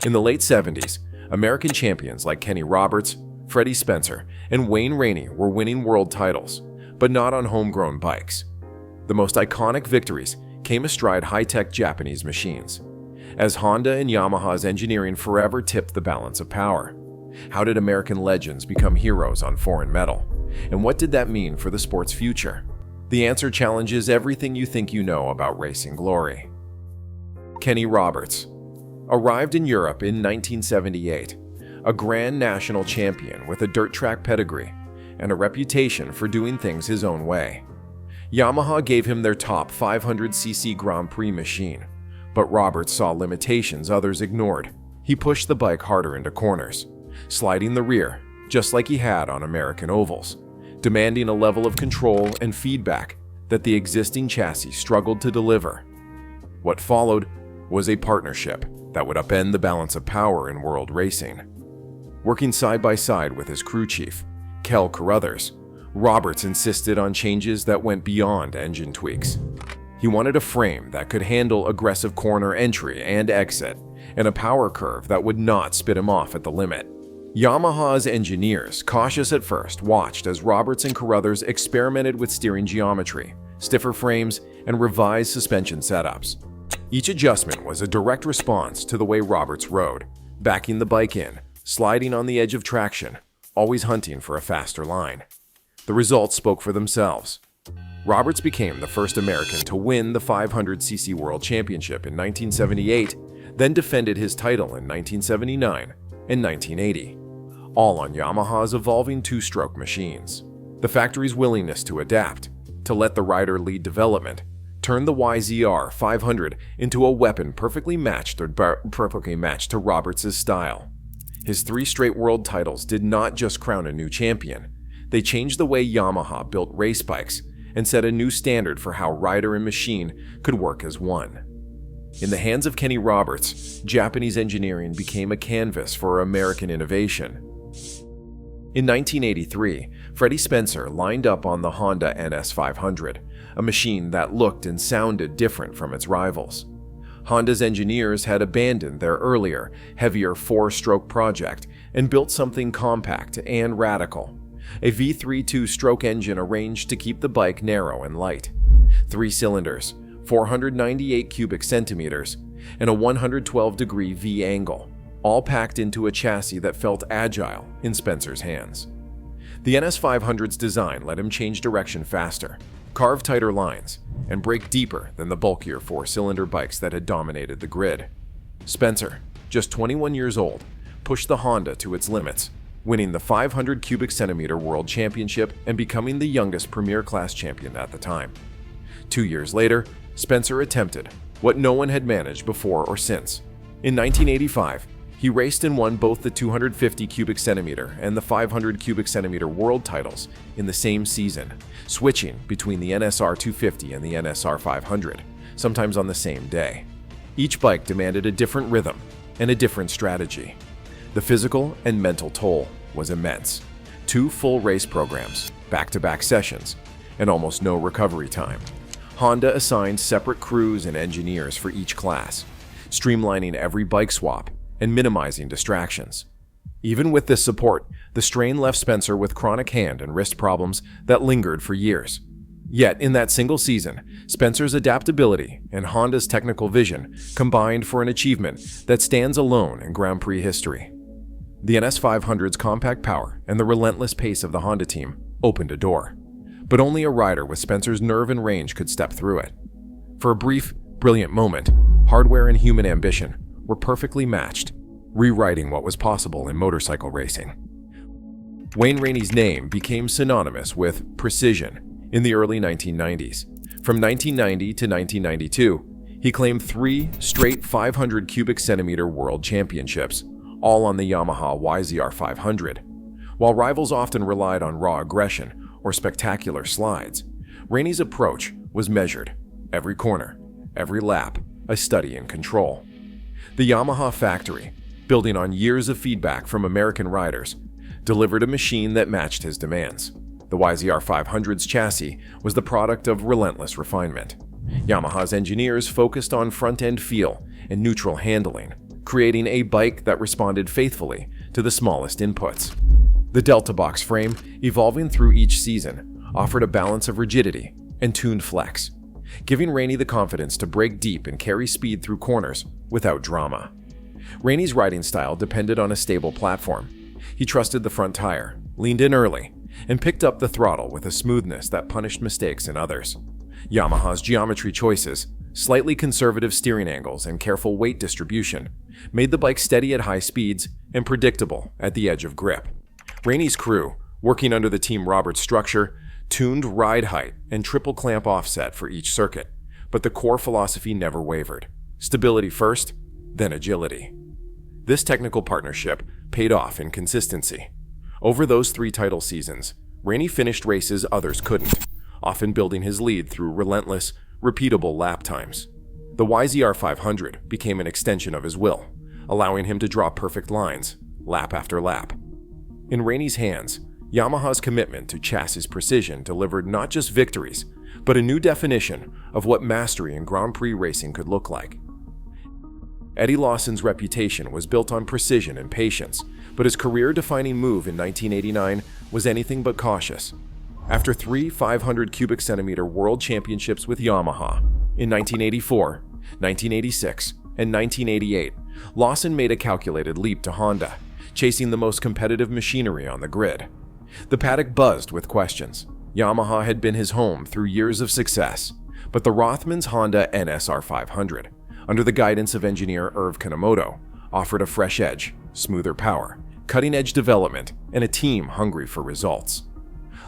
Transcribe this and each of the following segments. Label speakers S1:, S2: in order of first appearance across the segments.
S1: In the late 70s, American champions like Kenny Roberts, Freddie Spencer, and Wayne Rainey were winning world titles, but not on homegrown bikes. The most iconic victories came astride high-tech Japanese machines, as Honda and Yamaha's engineering forever tipped the balance of power. How did American legends become heroes on foreign metal? And what did that mean for the sport's future? The answer challenges everything you think you know about racing glory. Kenny Roberts arrived in Europe in 1978, a Grand National champion with a dirt track pedigree and a reputation for doing things his own way. Yamaha gave him their top 500cc Grand Prix machine, but Roberts saw limitations others ignored. He pushed the bike harder into corners, sliding the rear just like he had on American ovals, demanding a level of control and feedback that the existing chassis struggled to deliver. What followed was a partnership that would upend the balance of power in world racing. Working side by side with his crew chief, Kel Carruthers, Roberts insisted on changes that went beyond engine tweaks. He wanted a frame that could handle aggressive corner entry and exit, and a power curve that would not spit him off at the limit. Yamaha's engineers, cautious at first, watched as Roberts and Carruthers experimented with steering geometry, stiffer frames, and revised suspension setups. Each adjustment was a direct response to the way Roberts rode, backing the bike in, sliding on the edge of traction, always hunting for a faster line. The results spoke for themselves. Roberts became the first American to win the 500cc World Championship in 1978, then defended his title in 1979 and 1980, all on Yamaha's evolving two-stroke machines. The factory's willingness to adapt, to let the rider lead development, turned the YZR 500 into a weapon perfectly matched to Roberts' style. His 3 straight world titles did not just crown a new champion. They changed the way Yamaha built race bikes and set a new standard for how rider and machine could work as one. In the hands of Kenny Roberts, Japanese engineering became a canvas for American innovation. In 1983, Freddie Spencer lined up on the Honda NS500, a machine that looked and sounded different from its rivals. Honda's engineers had abandoned their earlier, heavier 4-stroke project and built something compact and radical. A V3 2-stroke engine arranged to keep the bike narrow and light. 3 cylinders, 498 cubic centimeters, and a 112-degree V angle, all packed into a chassis that felt agile in Spencer's hands. The NS500's design let him change direction faster, carve tighter lines, and brake deeper than the bulkier 4-cylinder bikes that had dominated the grid. Spencer, just 21 years old, pushed the Honda to its limits, winning the 500 cubic centimeter World Championship and becoming the youngest Premier Class champion at the time. 2 years later, Spencer attempted what no one had managed before or since. In 1985, he raced and won both the 250 cubic centimeter and the 500 cubic centimeter world titles in the same season, switching between the NSR 250 and the NSR 500, sometimes on the same day. Each bike demanded a different rhythm and a different strategy. The physical and mental toll was immense. 2 full race programs, back-to-back sessions, and almost no recovery time. Honda assigned separate crews and engineers for each class, streamlining every bike swap and minimizing distractions. Even with this support, the strain left Spencer with chronic hand and wrist problems that lingered for years. Yet, in that single season, Spencer's adaptability and Honda's technical vision combined for an achievement that stands alone in Grand Prix history. The NS500's compact power and the relentless pace of the Honda team opened a door, but only a rider with Spencer's nerve and range could step through it. For a brief, brilliant moment, hardware and human ambition were perfectly matched, rewriting what was possible in motorcycle racing. Wayne Rainey's name became synonymous with precision in the early 1990s. From 1990 to 1992, he claimed 3 straight 500 cubic centimeter world championships, all on the Yamaha YZR 500. While rivals often relied on raw aggression or spectacular slides, Rainey's approach was measured. Every corner, every lap, a study in control. The Yamaha factory, building on years of feedback from American riders, delivered a machine that matched his demands. The YZR 500's chassis was the product of relentless refinement. Yamaha's engineers focused on front-end feel and neutral handling, creating a bike that responded faithfully to the smallest inputs. The Delta Box frame, evolving through each season, offered a balance of rigidity and tuned flex, giving Rainey the confidence to break deep and carry speed through corners without drama. Rainey's riding style depended on a stable platform. He trusted the front tire, leaned in early, and picked up the throttle with a smoothness that punished mistakes in others. Yamaha's geometry choices, slightly conservative steering angles, and careful weight distribution made the bike steady at high speeds and predictable at the edge of grip. Rainey's crew, working under the Team Roberts structure, tuned ride height and triple clamp offset for each circuit, but the core philosophy never wavered. Stability first, then agility. This technical partnership paid off in consistency. Over those 3 title seasons, Rainey finished races others couldn't, often building his lead through relentless, repeatable lap times. The YZR 500 became an extension of his will, allowing him to draw perfect lines, lap after lap. In Rainey's hands, Yamaha's commitment to chassis precision delivered not just victories, but a new definition of what mastery in Grand Prix racing could look like. Eddie Lawson's reputation was built on precision and patience, but his career-defining move in 1989 was anything but cautious. After 3 500 cubic centimeter world championships with Yamaha in 1984, 1986, and 1988, Lawson made a calculated leap to Honda, chasing the most competitive machinery on the grid. The paddock buzzed with questions. Yamaha had been his home through years of success, but the Rothmans Honda NSR 500, under the guidance of engineer Irv Kanemoto, offered a fresh edge, smoother power, cutting-edge development, and a team hungry for results.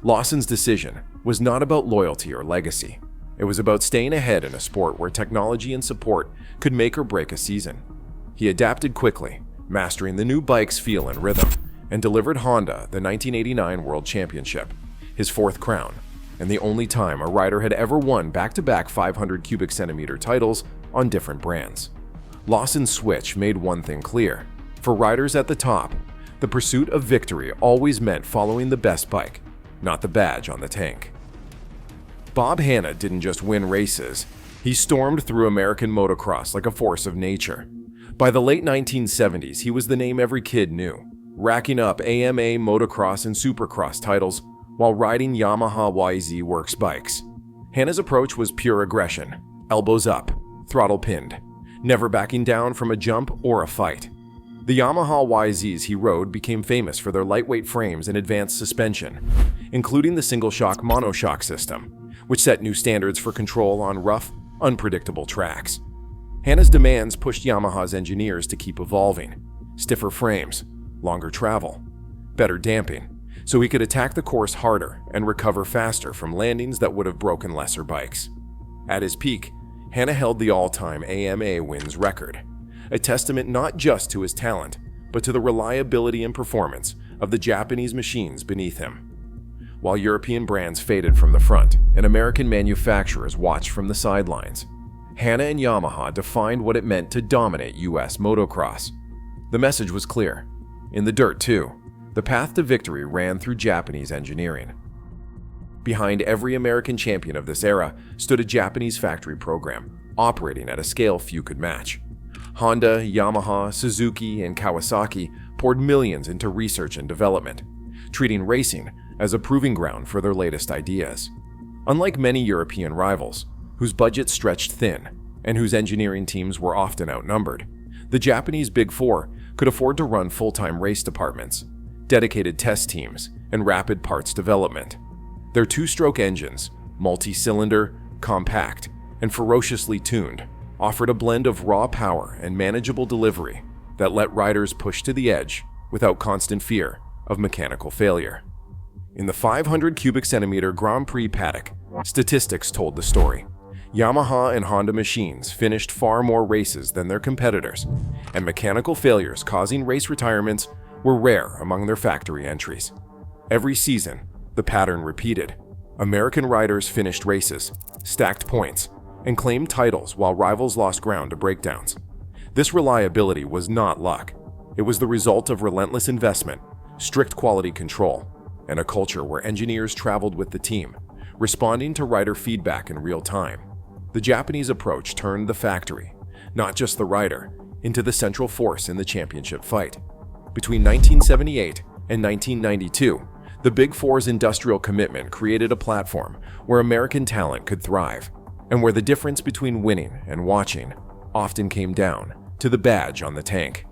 S1: Lawson's decision was not about loyalty or legacy. It was about staying ahead in a sport where technology and support could make or break a season. He adapted quickly, mastering the new bike's feel and rhythm, and delivered Honda the 1989 World Championship, his 4th crown, and the only time a rider had ever won back-to-back 500 cubic centimeter titles on different brands. Lawson's switch made one thing clear. For riders at the top, the pursuit of victory always meant following the best bike, not the badge on the tank. Bob Hanna didn't just win races, he stormed through American motocross like a force of nature. By the late 1970s, he was the name every kid knew, racking up AMA, motocross, and supercross titles while riding Yamaha YZ Works bikes. Hanna's approach was pure aggression, elbows up, throttle pinned, never backing down from a jump or a fight. The Yamaha YZs he rode became famous for their lightweight frames and advanced suspension, including the single-shock monoshock system, which set new standards for control on rough, unpredictable tracks. Hanna's demands pushed Yamaha's engineers to keep evolving. Stiffer frames, longer travel, better damping, so he could attack the course harder and recover faster from landings that would have broken lesser bikes. At his peak, Hanna held the all-time AMA wins record, a testament not just to his talent, but to the reliability and performance of the Japanese machines beneath him. While European brands faded from the front and American manufacturers watched from the sidelines, Hanna and Yamaha defined what it meant to dominate US motocross. The message was clear. In the dirt, too, the path to victory ran through Japanese engineering. Behind every American champion of this era stood a Japanese factory program, operating at a scale few could match. Honda, Yamaha, Suzuki, and Kawasaki poured millions into research and development, treating racing as a proving ground for their latest ideas. Unlike many European rivals, whose budgets stretched thin and whose engineering teams were often outnumbered, the Japanese Big Four could afford to run full-time race departments, dedicated test teams, and rapid parts development. Their 2-stroke engines, multi-cylinder, compact, and ferociously tuned, offered a blend of raw power and manageable delivery that let riders push to the edge without constant fear of mechanical failure. In the 500 cubic centimeter Grand Prix paddock, statistics told the story. Yamaha and Honda machines finished far more races than their competitors, and mechanical failures causing race retirements were rare among their factory entries. Every season, the pattern repeated. American riders finished races, stacked points, and claimed titles while rivals lost ground to breakdowns. This reliability was not luck. It was the result of relentless investment, strict quality control, and a culture where engineers traveled with the team, responding to rider feedback in real time. The Japanese approach turned the factory, not just the rider, into the central force in the championship fight. Between 1978 and 1992, the Big Four's industrial commitment created a platform where American talent could thrive, and where the difference between winning and watching often came down to the badge on the tank.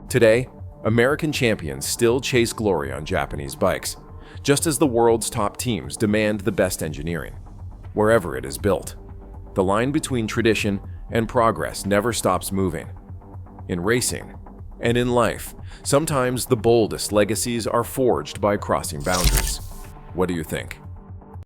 S1: Today, American champions still chase glory on Japanese bikes, just as the world's top teams demand the best engineering, wherever it is built. The line between tradition and progress never stops moving. In racing and in life, sometimes the boldest legacies are forged by crossing boundaries. What do you think?